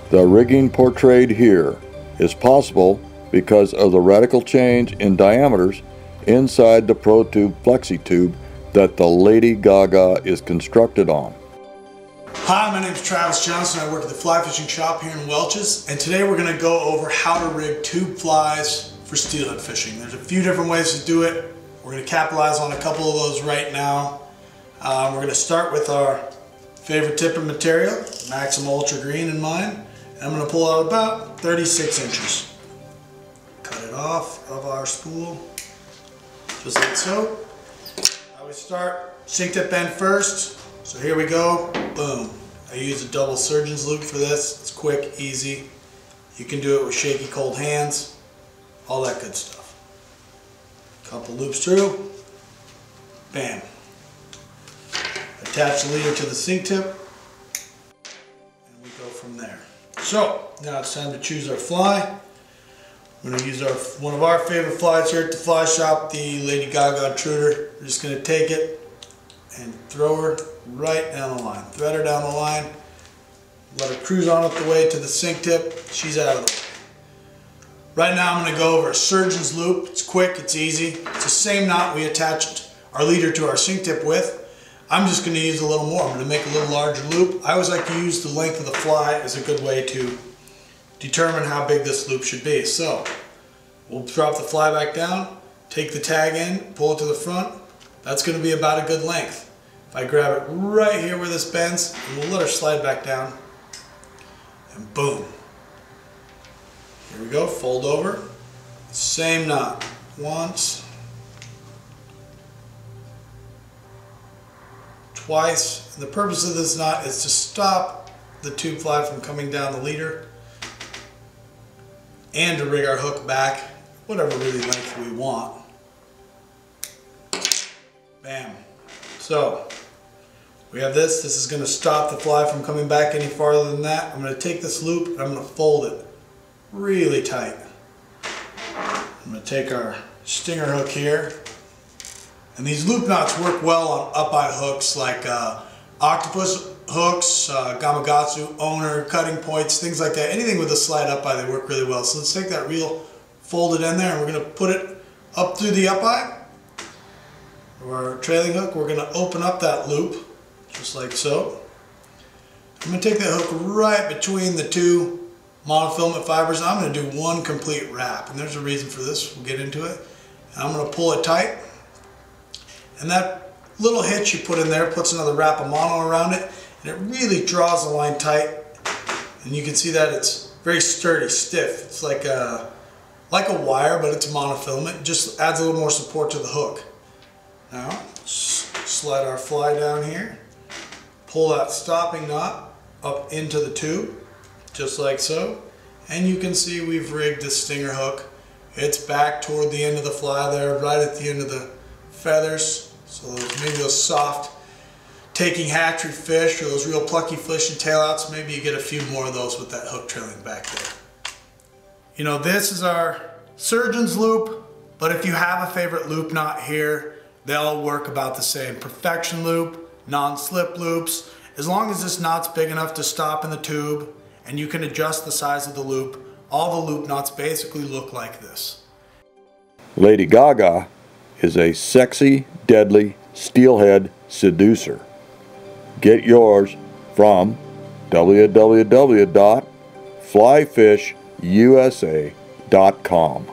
The rigging portrayed here is possible because of the radical change in diameters inside the ProTube flexi tube that the Lady GaGa is constructed on. Hi, my name is Travis Johnson. I work at the fly fishing shop here in Welch's, and today we're going to go over how to rig tube flies for steelhead fishing. There's a few different ways to do it. We're going to capitalize on a couple of those right now. We're going to start with our favorite tipper material, Maxim Ultra Green in mine. And I'm going to pull out about 36 inches. Cut it off of our spool, just like so. I would start sink tip end first. So here we go, boom. I use a double surgeon's loop for this. It's quick, easy. You can do it with shaky cold hands, all that good stuff. Couple loops through, bam. Attach the leader to the sink tip, and we go from there. So, now it's time to choose our fly. We're going to use one of our favorite flies here at the fly shop, the Lady GaGa Intruder. We're just going to take it and throw her right down the line. Thread her down the line, let her cruise on up the way to the sink tip. She's out of the way. Right now I'm going to go over a surgeon's loop. It's quick, it's easy. It's the same knot we attached our leader to our sink tip with. I'm just going to use a little more. I'm going to make a little larger loop. I always like to use the length of the fly as a good way to determine how big this loop should be. So we'll drop the fly back down, take the tag in, pull it to the front. That's going to be about a good length. If I grab it right here where this bends, and we'll let her slide back down, and boom. Here we go, fold over. Same knot. Once, twice. And the purpose of this knot is to stop the tube fly from coming down the leader and to rig our hook back whatever really length we want. Bam. So we have this. This is going to stop the fly from coming back any farther than that. I'm going to take this loop and I'm going to fold it really tight. I'm going to take our stinger hook here. And these loop knots work well on up-eye hooks like octopus hooks, Gamakatsu, owner, cutting points, things like that. Anything with a slide up-eye, they work really well. So let's take that reel, fold it in there, and we're going to put it up through the up-eye. Our trailing hook, we're going to open up that loop, just like so. I'm going to take that hook right between the two monofilament fibers. I'm going to do one complete wrap, and there's a reason for this. We'll get into it. And I'm going to pull it tight. And that little hitch you put in there puts another wrap of mono around it, and it really draws the line tight. And you can see that it's very sturdy, stiff. It's like a wire, but it's monofilament. It just adds a little more support to the hook. Now, slide our fly down here, pull that stopping knot up into the tube, just like so. And you can see we've rigged the stinger hook. It's back toward the end of the fly there, right at the end of the feathers. So maybe those soft taking hatchery fish or those real plucky fish and tailouts, maybe you get a few more of those with that hook trailing back there. You know, this is our surgeon's loop, but if you have a favorite loop knot here, they all work about the same. Perfection loop, non-slip loops. As long as this knot's big enough to stop in the tube and you can adjust the size of the loop, all the loop knots basically look like this. Lady GaGa is a sexy, deadly steelhead seducer. Get yours from www.flyfishusa.com.